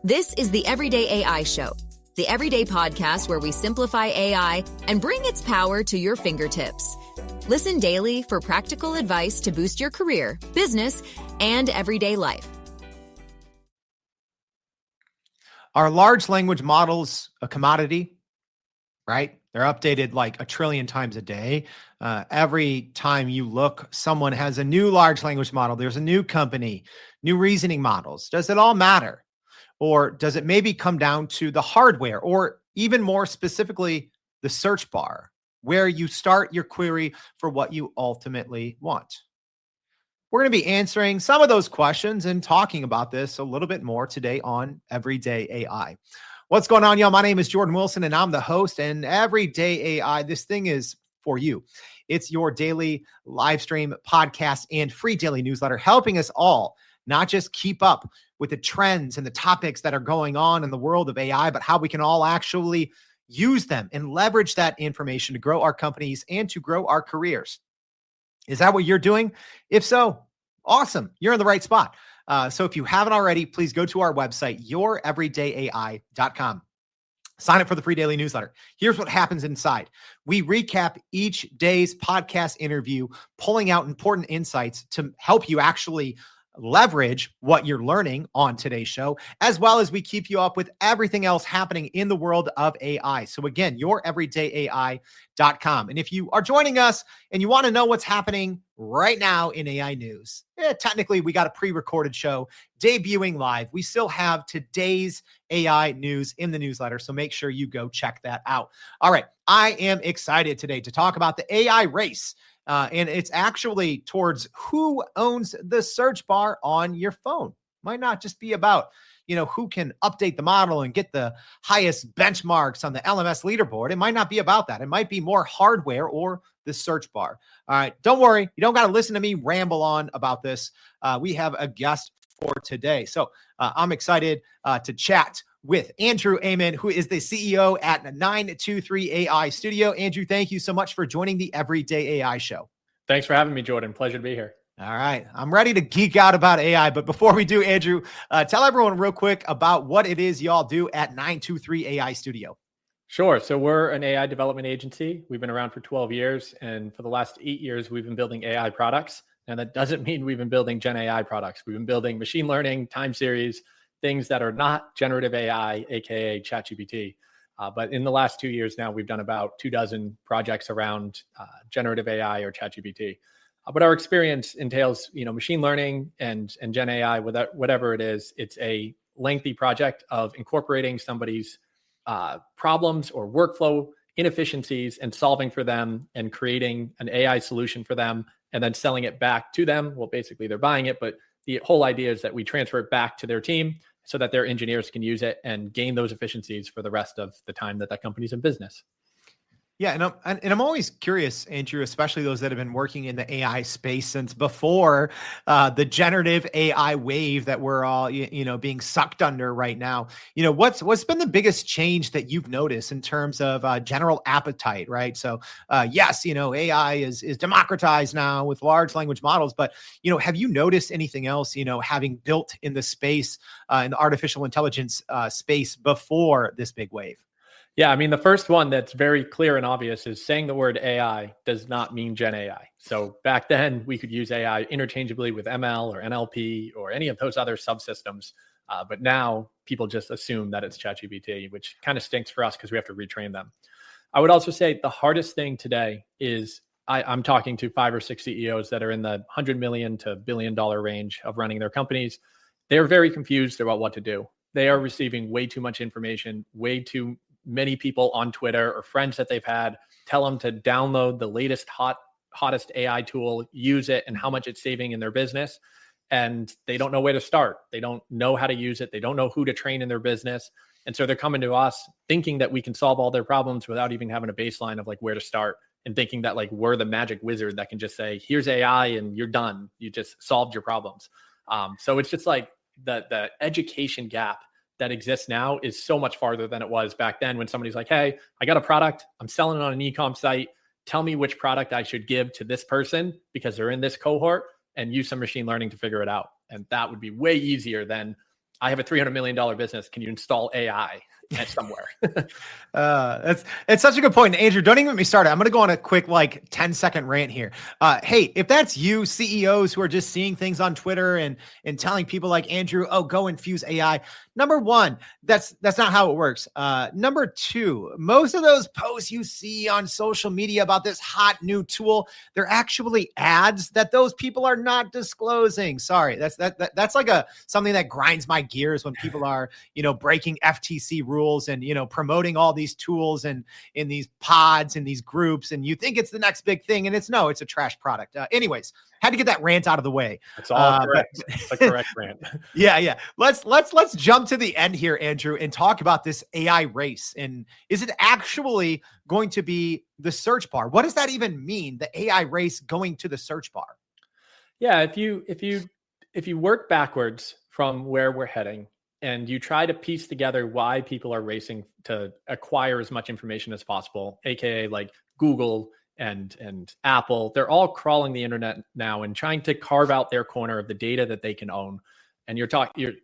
This is the Everyday AI Show, the everyday podcast where we simplify AI and bring its power to your fingertips. Listen daily for practical advice to boost your career, business, and everyday life. Are large language models a commodity? Right? They're updated like a trillion times a day. Every time you look, someone has a new large language model. There's a new company, new reasoning models. Does it all matter? Or does it maybe come down to the hardware, or even more specifically, the search bar, where you start your query for what you ultimately want? We're going to be answering some of those questions and talking about this a little bit more today on Everyday AI. What's going on, y'all? My name is Jordan Wilson, and I'm the host. And Everyday AI, this thing is for you. It's your daily live stream podcast and free daily newsletter, helping us all not just keep up with the trends and the topics that are going on in the world of AI, but how we can all actually use them and leverage that information to grow our companies and to grow our careers. Is that what you're doing? If so, awesome. You're in the right spot. So if you haven't already, please go to our website, youreverydayai.com. Sign up for the free daily newsletter. Here's what happens inside. We recap each day's podcast interview, pulling out important insights to help you actually leverage what you're learning on today's show, as well as we keep you up with everything else happening in the world of AI. So again, youreverydayai.com. And if you are joining us and you want to know what's happening right now in AI news, technically we got a pre-recorded show debuting live. We still have today's AI news in the newsletter, so make sure you go check that out. All right, I am excited today to talk about the AI race. And it's actually towards who owns the search bar on your phone. Might not just be about, who can update the model and get the highest benchmarks on the LMS leaderboard. It might not be about that. It might be more hardware or the search bar. All right, don't worry. You don't got to listen to me ramble on about this. We have a guest for today. So I'm excited to chat with Andrew Amann, who is the CEO at NineTwoThree AI Studio. Andrew, thank you so much for joining the Everyday AI Show. Thanks for having me, Jordan. Pleasure to be here. All right. I'm ready to geek out about AI. But before we do, Andrew, tell everyone real quick about what it is y'all do at NineTwoThree AI Studio. Sure. So we're an AI development agency. We've been around for 12 years. And for the last 8 years, we've been building AI products. And that doesn't mean we've been building Gen AI products. We've been building machine learning, time series, things that are not generative AI, aka ChatGPT. But in the last 2 years now, we've done about 24 projects around generative AI or ChatGPT. But our experience entails, machine learning and Gen AI, whatever it is. It's a lengthy project of incorporating somebody's problems or workflow inefficiencies and solving for them and creating an AI solution for them and then selling it back to them. Well, basically, they're buying it, but the whole idea is that we transfer it back to their team so that their engineers can use it and gain those efficiencies for the rest of the time that company's in business. Yeah, and I'm always curious, Andrew, especially those that have been working in the AI space since before the generative AI wave that we're all being sucked under right now. What's been the biggest change that you've noticed in terms of general appetite, right? So yes, AI is democratized now with large language models, but have you noticed anything else? Having built in the space in the artificial intelligence space before this big wave. Yeah, I mean, the first one that's very clear and obvious is saying the word AI does not mean Gen AI. So back then, we could use AI interchangeably with ML or NLP or any of those other subsystems. But now people just assume that it's ChatGPT, which kind of stinks for us because we have to retrain them. I would also say the hardest thing today is I'm talking to 5 or 6 CEOs that are in the $100 million to $1 billion range of running their companies. They're very confused about what to do. They are receiving way too much information, way too many people on Twitter or friends that they've had tell them to download the latest hottest AI tool, use it, and how much it's saving in their business. And they don't know where to start. They don't know how to use it. They don't know who to train in their business. And so they're coming to us thinking that we can solve all their problems without even having a baseline of where to start, and thinking that we're the magic wizard that can just say, here's AI and you're done. You just solved your problems. So it's just the education gap that exists now is so much farther than it was back then when somebody's like, hey, I got a product, I'm selling it on an e-com site. Tell me which product I should give to this person because they're in this cohort, and use some machine learning to figure it out. And that would be way easier than I have a $300 million business. Can you install AI at somewhere? It's such a good point. Andrew, don't even get me started. I'm going to go on a quick 10-second rant here. Hey, if that's you, CEOs who are just seeing things on Twitter and telling people like Andrew, oh, go infuse AI. Number one, that's not how it works. Number two, most of those posts you see on social media about this hot new tool, they're actually ads that those people are not disclosing. Sorry, that's like something that grinds my gears when people are, breaking FTC rules and, promoting all these tools and in these pods and these groups, and you think it's the next big thing, and it's a trash product. Anyways, had to get that rant out of the way. That's all correct. It's a correct rant. Yeah. Let's jump to the end here, Andrew, and talk about this AI race. And is it actually going to be the search bar? What does that even mean? The AI race going to the search bar? Yeah, if you work backwards from where we're heading and you try to piece together why people are racing to acquire as much information as possible, aka like Google and Apple, they're all crawling the internet now and trying to carve out their corner of the data that they can own. And you're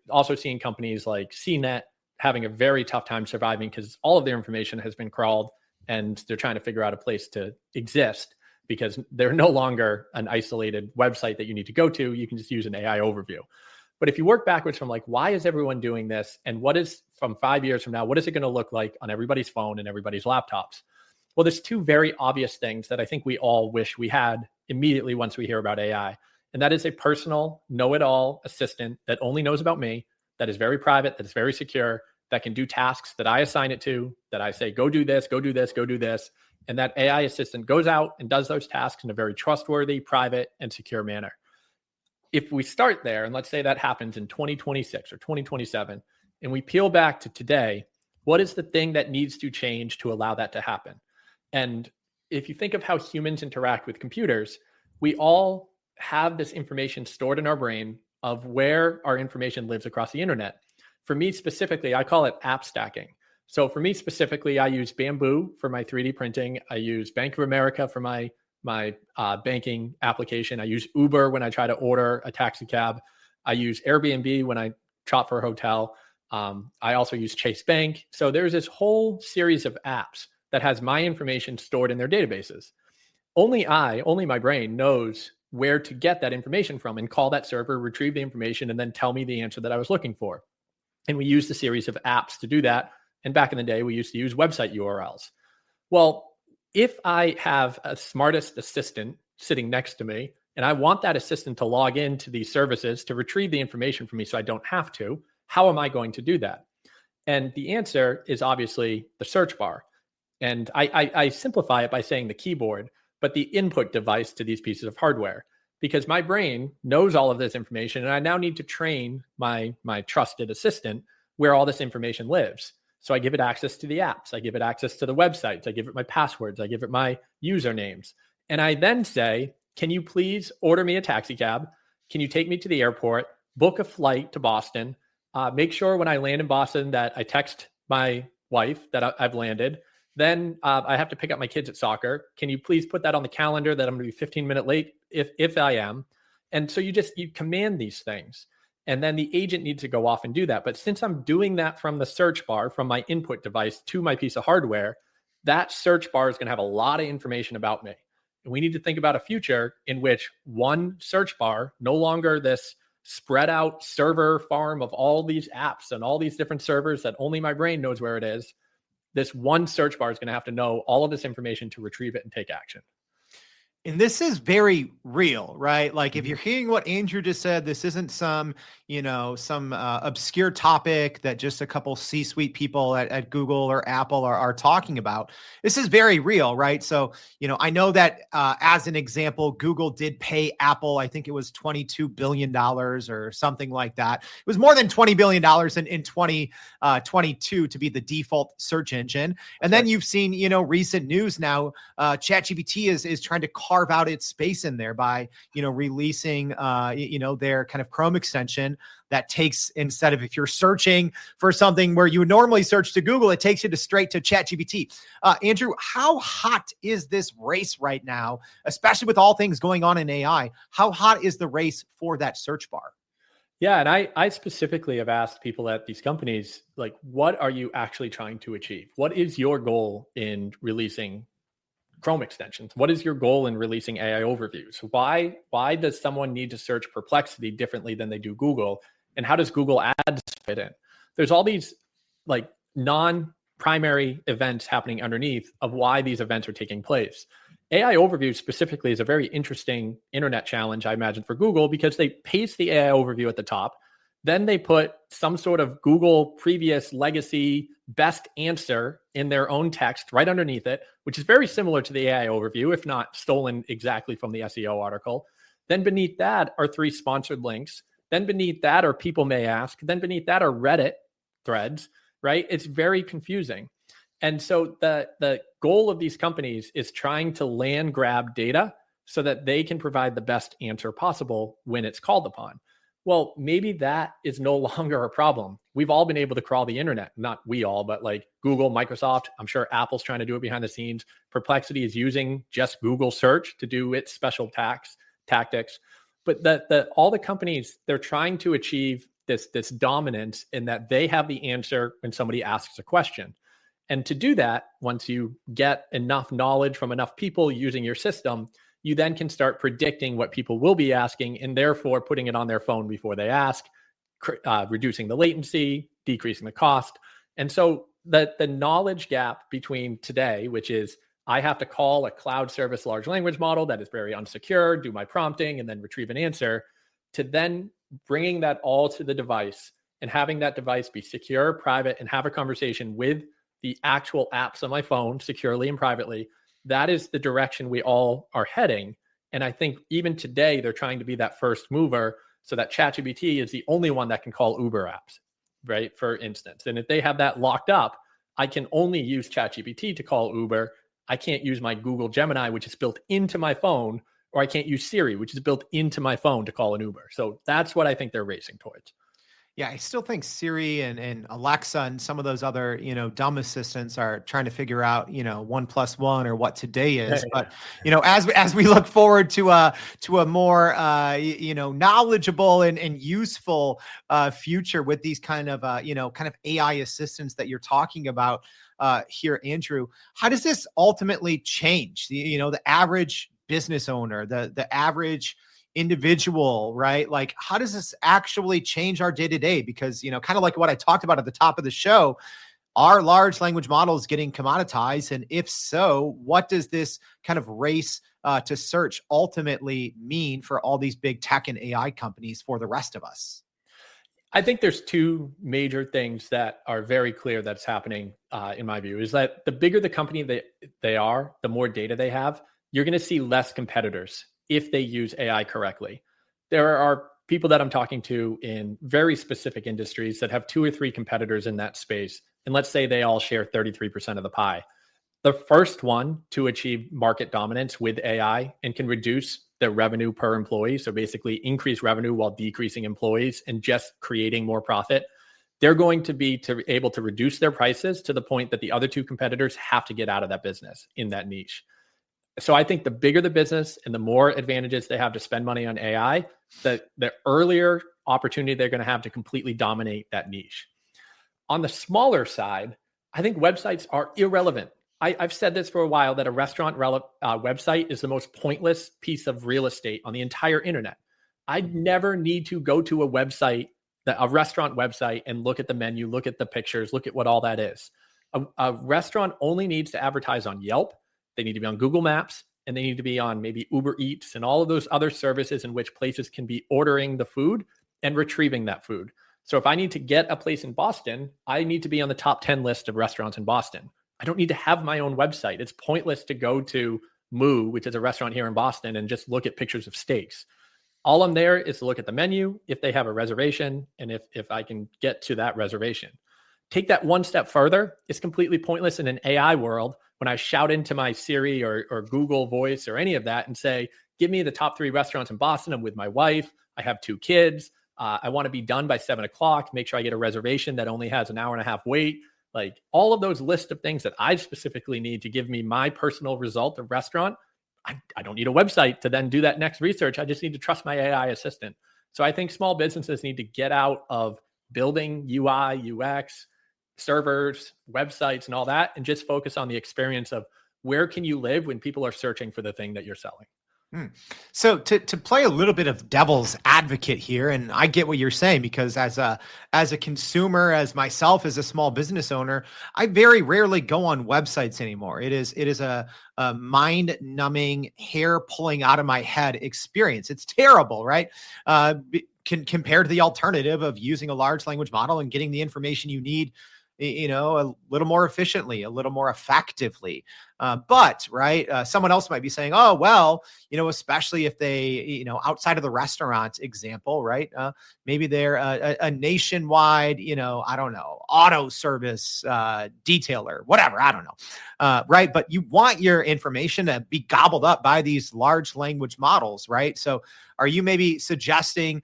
also seeing companies like CNET having a very tough time surviving because all of their information has been crawled and they're trying to figure out a place to exist because they're no longer an isolated website that you need to go to. You can just use an AI overview. But if you work backwards from why is everyone doing this? And what is, from 5 years from now, what is it going to look like on everybody's phone and everybody's laptops? Well, there's two very obvious things that I think we all wish we had immediately once we hear about AI. And that is a personal know-it-all assistant that only knows about me, that is very private, that is very secure, that can do tasks that I assign it to, that I say, go do this, go do this, go do this. And that AI assistant goes out and does those tasks in a very trustworthy, private, and secure manner. If we start there, and let's say that happens in 2026 or 2027, and we peel back to today, what is the thing that needs to change to allow that to happen? And if you think of how humans interact with computers, we all have this information stored in our brain of where our information lives across the internet. For me specifically, I call it app stacking. So for me specifically, I use Bamboo for my 3D printing. I use Bank of America for my banking application. I use Uber when I try to order a taxi cab. I use Airbnb when I shop for a hotel. I also use Chase Bank. So there's this whole series of apps that has my information stored in their databases. Only my brain knows where to get that information from and call that server, retrieve the information, and then tell me the answer that I was looking for. And we use a series of apps to do that. And back in the day, we used to use website URLs. Well, if I have a smartest assistant sitting next to me, and I want that assistant to log into these services to retrieve the information from me so I don't have to, how am I going to do that? And the answer is obviously the search bar. And I simplify it by saying the keyboard, but the input device to these pieces of hardware, because my brain knows all of this information. And I now need to train my trusted assistant where all this information lives. So I give it access to the apps. I give it access to the websites. I give it my passwords. I give it my usernames. And I then say, can you please order me a taxi cab? Can you take me to the airport, book a flight to Boston, make sure when I land in Boston that I text my wife that I've landed. Then I have to pick up my kids at soccer. Can you please put that on the calendar that I'm going to be 15 minutes late if I am? And so you command these things. And then the agent needs to go off and do that. But since I'm doing that from the search bar, from my input device to my piece of hardware, that search bar is going to have a lot of information about me. And we need to think about a future in which one search bar, no longer this spread out server farm of all these apps and all these different servers that only my brain knows where it is. This one search bar is going to have to know all of this information to retrieve it and take action. And this is very real, right? Like if you're hearing what Andrew just said, this isn't some obscure topic that just a couple C-suite people at Google or Apple are talking about. This is very real, right? So, I know that as an example, Google did pay Apple, I think it was $22 billion or something like that. It was more than $20 billion in 2022 to be the default search engine. And then you've seen, recent news now, ChatGPT is trying to carve out its space in there by, releasing, their kind of Chrome extension that takes, instead of if you're searching for something where you would normally search to Google, it takes you straight to ChatGPT. Andrew, how hot is this race right now, especially with all things going on in AI? How hot is the race for that search bar? Yeah, and I specifically have asked people at these companies, like, what are you actually trying to achieve? What is your goal in releasing Chrome extensions? What is your goal in releasing AI overviews? Why does someone need to search Perplexity differently than they do Google? And how does Google Ads fit in? There's all these like non-primary events happening underneath of why these events are taking place. AI overview specifically is a very interesting internet challenge, I imagine, for Google, because they paste the AI overview at the top. Then they put some sort of Google previous legacy best answer in their own text right underneath it, which is very similar to the AI overview, if not stolen exactly from the SEO article. Then beneath that are 3 sponsored links. Then beneath that are people may ask. Then beneath that are Reddit threads, right? It's very confusing. And so the goal of these companies is trying to land grab data so that they can provide the best answer possible when it's called upon. Well, maybe that is no longer a problem. We've all been able to crawl the internet. Not we all, but like Google, Microsoft. I'm sure Apple's trying to do it behind the scenes. Perplexity is using just Google search to do its special tactics. But all the companies, they're trying to achieve this dominance in that they have the answer when somebody asks a question. And to do that, once you get enough knowledge from enough people using your system, you then can start predicting what people will be asking and therefore putting it on their phone before they ask, reducing the latency, decreasing the cost. And so the knowledge gap between today, which is I have to call a cloud service large language model that is very unsecure, do my prompting, and then retrieve an answer, to then bringing that all to the device and having that device be secure, private, and have a conversation with the actual apps on my phone securely and privately. That is the direction we all are heading. And I think even today, they're trying to be that first mover so that ChatGPT is the only one that can call Uber apps, right? For instance. And if they have that locked up, I can only use ChatGPT to call Uber. I can't use my Google Gemini, which is built into my phone, or I can't use Siri, which is built into my phone to call an Uber. So that's what I think they're racing towards. Yeah, I still think Siri and Alexa and some of those other, dumb assistants are trying to figure out, 1+1 or what today is. But, as we look forward to a more, knowledgeable and useful future with these kind of AI assistants that you're talking about here, Andrew, how does this ultimately change the average business owner, the average individual, right? Like, how does this actually change our day-to-day? Because, kind of like what I talked about at the top of the show, are large language models getting commoditized? And if so, what does this kind of race to search ultimately mean for all these big tech and AI companies for the rest of us? I think there's 2 major things that are very clear that's happening, in my view, is that the bigger the company they are, the more data they have, you're going to see less competitors if they use AI correctly. There are people that I'm talking to in very specific industries that have 2 or 3 competitors in that space. And let's say they all share 33% of the pie. The first one to achieve market dominance with AI and can reduce their revenue per employee, so basically increase revenue while decreasing employees and just creating more profit, they're going to be able to reduce their prices to the point that the other 2 competitors have to get out of that business in that niche. So I think the bigger the business and the more advantages they have to spend money on AI, the earlier opportunity they're going to have to completely dominate that niche. On the smaller side, I think websites are irrelevant. I've said this for a while, that a restaurant website is the most pointless piece of real estate on the entire internet. I never need to go to a restaurant website, and look at the menu, look at the pictures, look at what all that is. A restaurant only needs to advertise on Yelp. They need to be on Google Maps, and they need to be on maybe Uber Eats and all of those other services in which places can be ordering the food and retrieving that food. So if I need to get a place in Boston, I need to be on the top 10 list of restaurants in Boston. I don't need to have my own website. It's pointless to go to Moo, which is a restaurant here in Boston, and just look at pictures of steaks. All I'm there is to look at the menu, if they have a reservation, and if I can get to that reservation. Take that one step further. It's completely pointless in an AI world when I shout into my Siri or Google Voice or any of that and say, give me the top 3 restaurants in Boston. I'm with my wife. I have 2 kids. I want to be done by 7:00. Make sure I get a reservation that only has an hour and a half wait. Like, all of those list of things that I specifically need to give me my personal result of restaurant. I don't need a website to then do that next research. I just need to trust my AI assistant. So I think small businesses need to get out of building UI, UX, servers, websites, and all that, and just focus on the experience of where can you live when people are searching for the thing that you're selling. So to play a little bit of devil's advocate here, and I get what you're saying, because as a consumer, as myself as a small business owner, I very rarely go on websites anymore. It is a mind numbing, hair pulling out of my head experience. It's terrible, right? Compared to the alternative of using a large language model and getting the information you need, a little more efficiently, a little more effectively. But right, someone else might be saying, oh, well, especially if they, outside of the restaurant example, right? Maybe they're a nationwide, I don't know, auto service detailer, whatever, I don't know. Right. But you want your information to be gobbled up by these large language models, right? So are you maybe suggesting,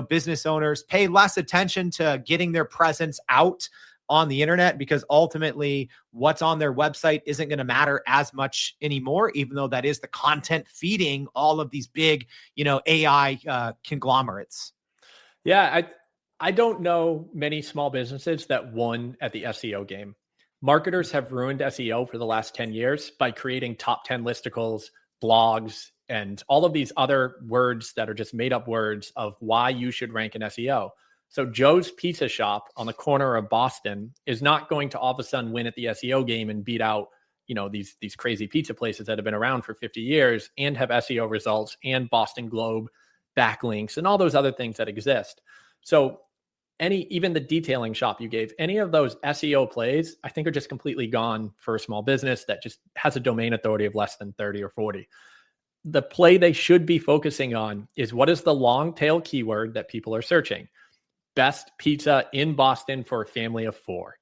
business owners pay less attention to getting their presence out on the internet, because ultimately what's on their website isn't going to matter as much anymore, even though that is the content feeding all of these big, AI conglomerates? Yeah, I don't know many small businesses that won at the SEO game. Marketers have ruined SEO for the last 10 years by creating top 10 listicles, blogs, and all of these other words that are just made up words of why you should rank in SEO. So Joe's Pizza Shop on the corner of Boston is not going to all of a sudden win at the SEO game and beat out, these crazy pizza places that have been around for 50 years and have SEO results and Boston Globe backlinks and all those other things that exist. So even the detailing shop you gave, any of those SEO plays, I think are just completely gone for a small business that just has a domain authority of less than 30 or 40. The play they should be focusing on is, what is the long tail keyword that people are searching? Best pizza in Boston for a family of 4.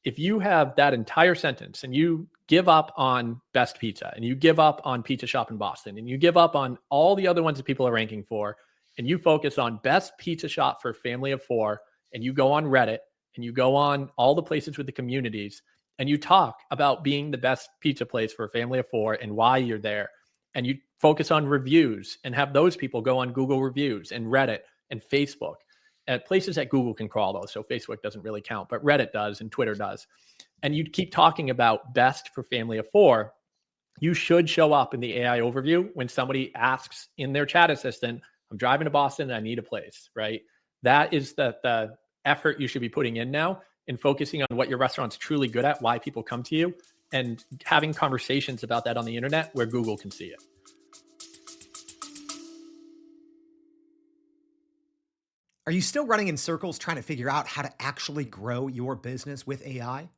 If you have that entire sentence and you give up on best pizza and you give up on pizza shop in Boston and you give up on all the other ones that people are ranking for, and you focus on best pizza shop for a family of 4, and you go on Reddit and you go on all the places with the communities and you talk about being the best pizza place for a family of 4 and why you're there, and you focus on reviews and have those people go on Google reviews and Reddit and Facebook, at places that Google can crawl those. So Facebook doesn't really count, but Reddit does and Twitter does. And you keep talking about best for family of 4. You should show up in the AI overview when somebody asks in their chat assistant, I'm driving to Boston and I need a place, right? That is the effort you should be putting in now, and focusing on what your restaurant's truly good at, why people come to you, and having conversations about that on the internet where Google can see it. Are you still running in circles trying to figure out how to actually grow your business with AI?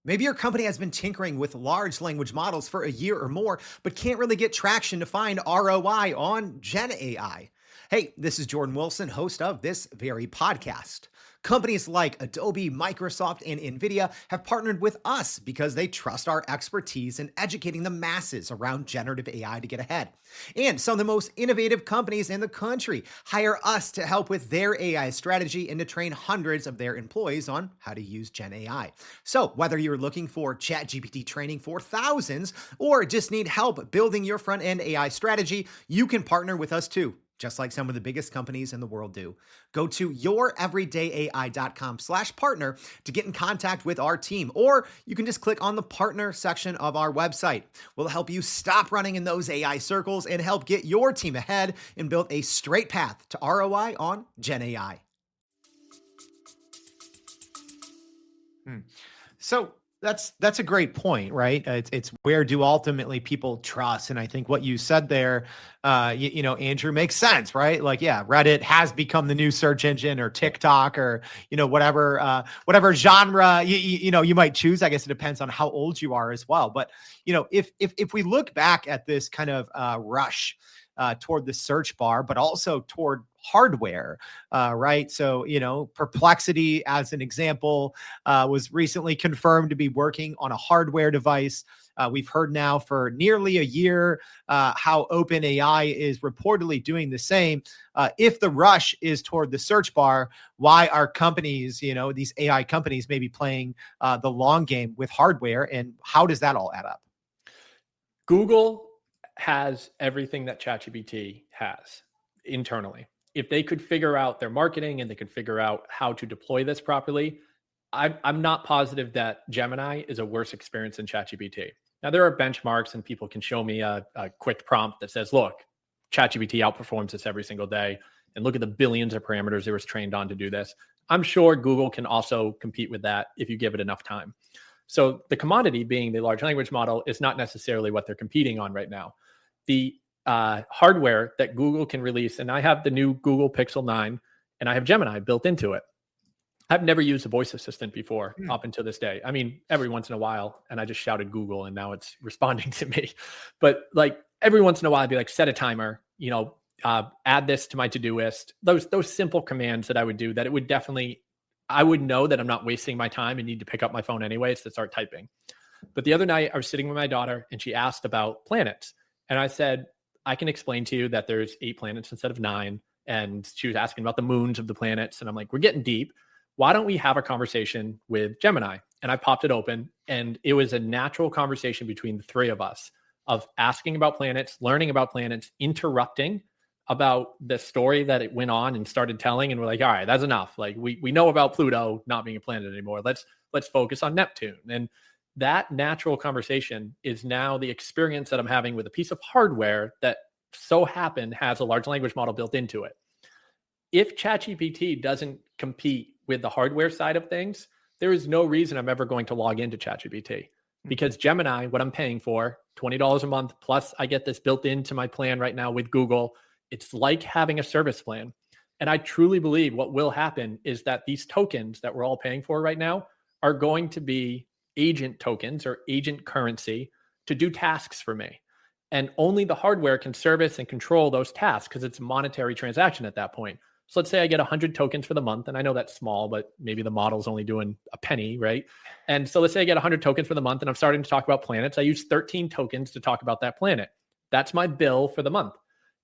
Maybe your company has been tinkering with large language models for a year or more, but can't really get traction to find ROI on Gen AI. Hey, this is Jordan Wilson, host of this very podcast. Companies like Adobe, Microsoft, and NVIDIA have partnered with us because they trust our expertise in educating the masses around generative AI to get ahead. And some of the most innovative companies in the country hire us to help with their AI strategy and to train hundreds of their employees on how to use Gen AI. So whether you're looking for ChatGPT training for thousands or just need help building your front-end AI strategy, you can partner with us too, just like some of the biggest companies in the world do. Go to youreverydayai.com/partner to get in contact with our team, or you can just click on the partner section of our website. We'll help you stop running in those AI circles and help get your team ahead and build a straight path to ROI on Gen AI. So that's a great point, right? It's where do ultimately people trust? And I think what you said there, Andrew, makes sense, right? Like, yeah, Reddit has become the new search engine, or TikTok, or whatever genre you might choose. I guess it depends on how old you are as well. But if we look back at this kind of rush toward the search bar, but also toward hardware, right? So, Perplexity, as an example, was recently confirmed to be working on a hardware device. We've heard now for nearly a year how OpenAI is reportedly doing the same. If the rush is toward the search bar, why are companies, these AI companies, maybe playing the long game with hardware, and how does that all add up? Google has everything that ChatGPT has internally. if they could figure out their marketing and they could figure out how to deploy this properly, I'm not positive that Gemini is a worse experience than ChatGPT. Now, there are benchmarks and people can show me a quick prompt that says, look, ChatGPT outperforms this every single day. And look at the billions of parameters it was trained on to do this. I'm sure Google can also compete with that if you give it enough time. So the commodity being the large language model is not necessarily what they're competing on right now. The hardware that Google can release, and I have the new Google Pixel 9 and I have Gemini built into it. I've never used a voice assistant before up until this day. I mean, every once in a while, and I just shouted Google and now it's responding to me. But like every once in a while, I'd be like, set a timer, add this to my to-do list. Those simple commands that I would do that it would definitely, I would know that I'm not wasting my time and need to pick up my phone anyways to start typing. But the other night I was sitting with my daughter and she asked about planets. And I said, I can explain to you that there's 8 planets instead of 9. And she was asking about the moons of the planets. And I'm like, we're getting deep. Why don't we have a conversation with Gemini? And I popped it open and it was a natural conversation between the three of us of asking about planets, learning about planets, interrupting about the story that it went on and started telling. And we're like, all right, that's enough. Like we know about Pluto not being a planet anymore. Let's focus on Neptune. And that natural conversation is now the experience that I'm having with a piece of hardware that so happen has a large language model built into it. If ChatGPT doesn't compete with the hardware side of things, there is no reason I'm ever going to log into ChatGPT because Gemini, what I'm paying for, $20 a month, plus I get this built into my plan right now with Google. It's like having a service plan. And I truly believe what will happen is that these tokens that we're all paying for right now are going to be agent tokens or agent currency to do tasks for me. And only the hardware can service and control those tasks because it's a monetary transaction at that point. So let's say I get 100 tokens for the month, and I know that's small, but maybe the model's only doing a penny, right? And so let's say I get 100 tokens for the month, and I'm starting to talk about planets. I use 13 tokens to talk about that planet. That's my bill for the month.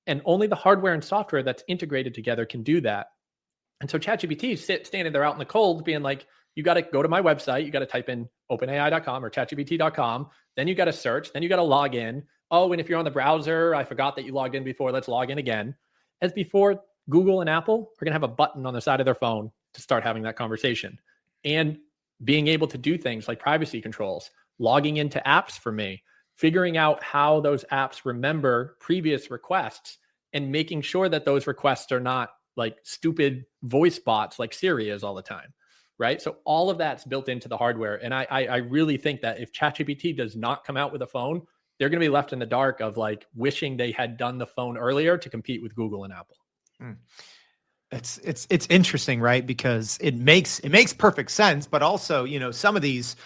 And only the hardware and software that's integrated together can do that. And so ChatGPT is standing there out in the cold being like, you got to go to my website. You got to type in openai.com or chatgpt.com. Then you got to search. Then you got to log in. Oh, and if you're on the browser, I forgot that you logged in before. Let's log in again. As before, Google and Apple are going to have a button on the side of their phone to start having that conversation and being able to do things like privacy controls, logging into apps for me, figuring out how those apps remember previous requests and making sure that those requests are not like stupid voice bots like Siri is all the time, right? So all of that's built into the hardware. And I really think that if ChatGPT does not come out with a phone, they're going to be left in the dark of like wishing they had done the phone earlier to compete with Google and Apple. It's interesting, right? Because it makes perfect sense, but also, some of these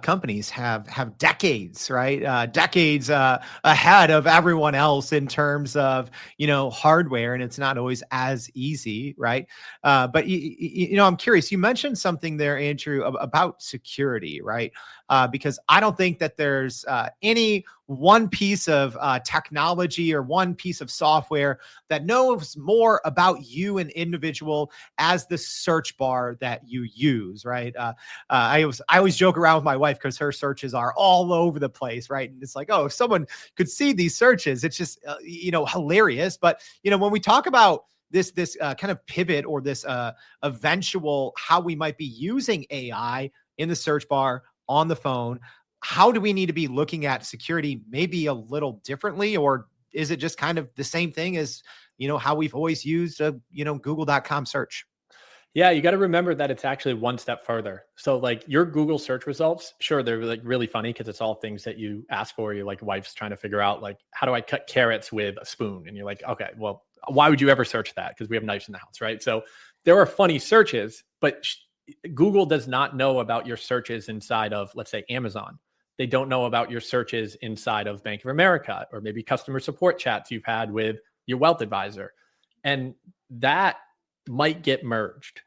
companies have decades, right? Decades ahead of everyone else in terms of, hardware, and it's not always as easy, right? But I'm curious. You mentioned something there, Andrew, about security, right? Because I don't think that there's any one piece of technology or one piece of software that knows more about you, an individual, as the search bar that you use, right? I always joke around with my wife because her searches are all over the place, right? And it's like, oh, if someone could see these searches, it's just hilarious. But when we talk about this kind of pivot or this eventual how we might be using AI in the search bar on the phone, how do we need to be looking at security maybe a little differently, or is it just kind of the same thing as how we've always used a google.com search? Yeah, you got to remember that it's actually one step further. So like your Google search results, sure, they're like really funny because it's all things that you ask for. Your like wife's trying to figure out like, how do I cut carrots with a spoon? And you're like, okay, well, why would you ever search that? Because we have knives in the house, right? So there are funny searches, but Google does not know about your searches inside of, let's say, Amazon. They don't know about your searches inside of Bank of America or maybe customer support chats you've had with your wealth advisor. And that might get merged.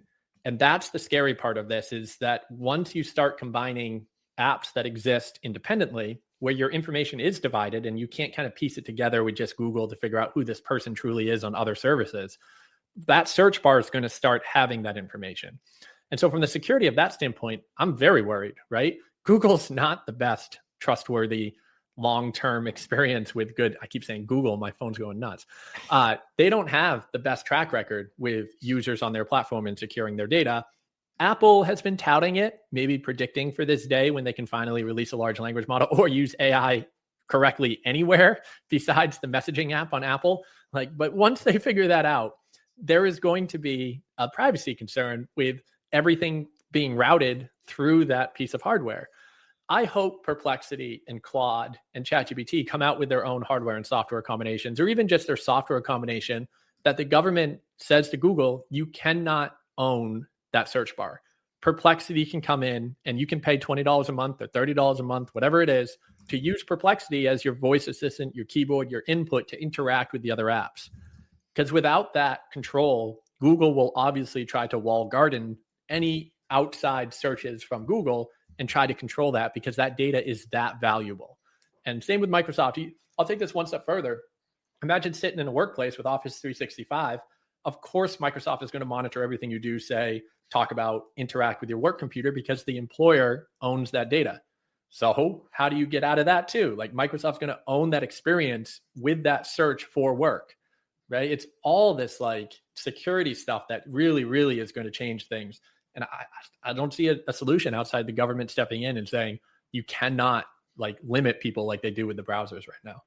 And that's the scary part of this, is that once you start combining apps that exist independently, where your information is divided and you can't kind of piece it together with just Google to figure out who this person truly is on other services, that search bar is going to start having that information. And so from the security of that standpoint, I'm very worried, right? Google's not the best trustworthy long-term experience with good, I keep saying Google, my phone's going nuts. They don't have the best track record with users on their platform and securing their data. Apple has been touting it, maybe predicting for this day when they can finally release a large language model or use AI correctly anywhere besides the messaging app on Apple. But once they figure that out, there is going to be a privacy concern with everything being routed through that piece of hardware. I hope Perplexity and Claude and ChatGPT come out with their own hardware and software combinations, or even just their software combination that the government says to Google, you cannot own that search bar. Perplexity can come in and you can pay $20 a month or $30 a month, whatever it is, to use Perplexity as your voice assistant, your keyboard, your input to interact with the other apps. Because without that control, Google will obviously try to wall garden any outside searches from Google and try to control that because that data is that valuable. And same with Microsoft. I'll take this one step further. Imagine sitting in a workplace with Office 365. Of course, Microsoft is going to monitor everything you do, say, talk about, interact with your work computer because the employer owns that data. So how do you get out of that too? Like Microsoft's going to own that experience with that search for work, right? It's all this like security stuff that really, really is going to change things. And I don't see a solution outside the government stepping in and saying you cannot like limit people like they do with the browsers right now.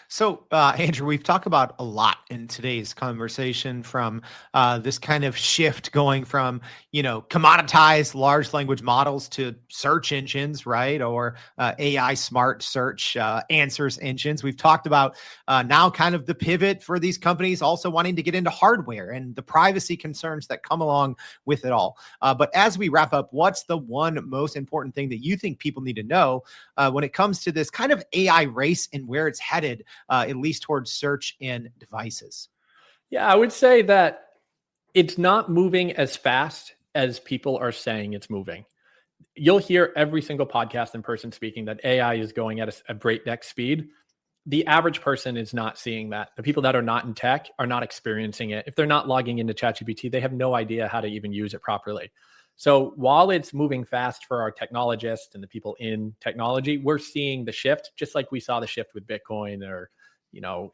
So, Andrew, we've talked about a lot in today's conversation from this kind of shift going from, commoditized large language models to search engines, right? Or AI smart search answers engines. We've talked about now kind of the pivot for these companies also wanting to get into hardware and the privacy concerns that come along with it all. But as we wrap up, what's the one most important thing that you think people need to know when it comes to this kind of AI race and where it's headed, at least towards search and devices? Yeah, I would say that it's not moving as fast as people are saying it's moving. You'll hear every single podcast and person speaking that AI is going at a breakneck speed. The average person is not seeing that. The people that are not in tech are not experiencing it. If they're not logging into ChatGPT, they have no idea how to even use it properly. So while it's moving fast for our technologists and the people in technology, we're seeing the shift, just like we saw the shift with Bitcoin or,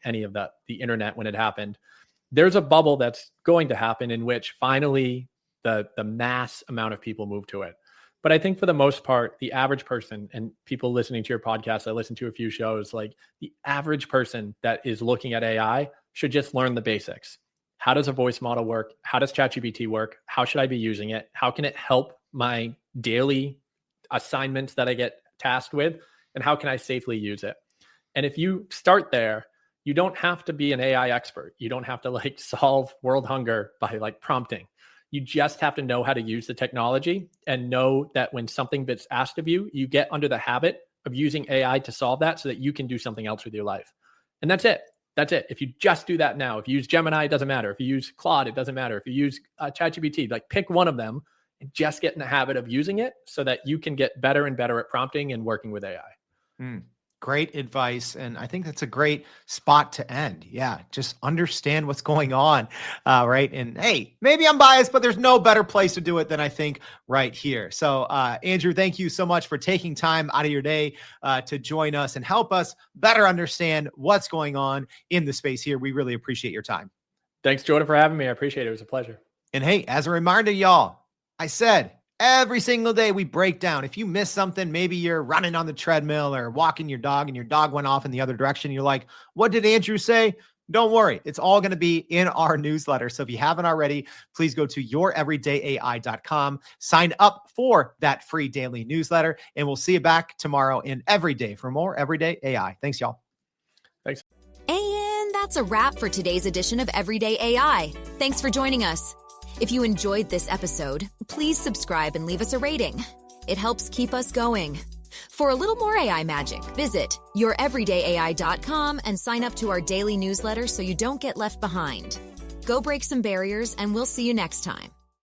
any of the internet when it happened. There's a bubble that's going to happen in which finally the mass amount of people move to it. But I think for the most part, the average person and people listening to your podcast, I listen to a few shows, like the average person that is looking at AI should just learn the basics. How does a voice model work? How does ChatGPT work? How should I be using it? How can it help my daily assignments that I get tasked with? And how can I safely use it? And if you start there, you don't have to be an AI expert. You don't have to solve world hunger by prompting. You just have to know how to use the technology and know that when something gets asked of you, you get under the habit of using AI to solve that so that you can do something else with your life. And that's it. That's it. If you just do that now, if you use Gemini, it doesn't matter. If you use Claude, it doesn't matter. If you use ChatGPT, pick one of them and just get in the habit of using it so that you can get better and better at prompting and working with AI. Great advice. And I think that's a great spot to end. Yeah. Just understand what's going on. Right. And hey, maybe I'm biased, but there's no better place to do it than I think right here. So, Andrew, thank you so much for taking time out of your day to join us and help us better understand what's going on in the space here. We really appreciate your time. Thanks, Jordan, for having me. I appreciate it. It was a pleasure. And hey, as a reminder, y'all, I said, every single day we break down. If you miss something, maybe you're running on the treadmill or walking your dog and your dog went off in the other direction. You're like, what did Andrew say? Don't worry. It's all going to be in our newsletter. So if you haven't already, please go to youreverydayai.com, sign up for that free daily newsletter, and we'll see you back tomorrow in Every Day for more Everyday AI. Thanks, y'all. Thanks. And that's a wrap for today's edition of Everyday AI. Thanks for joining us. If you enjoyed this episode, please subscribe and leave us a rating. It helps keep us going. For a little more AI magic, visit youreverydayai.com and sign up to our daily newsletter so you don't get left behind. Go break some barriers, and we'll see you next time.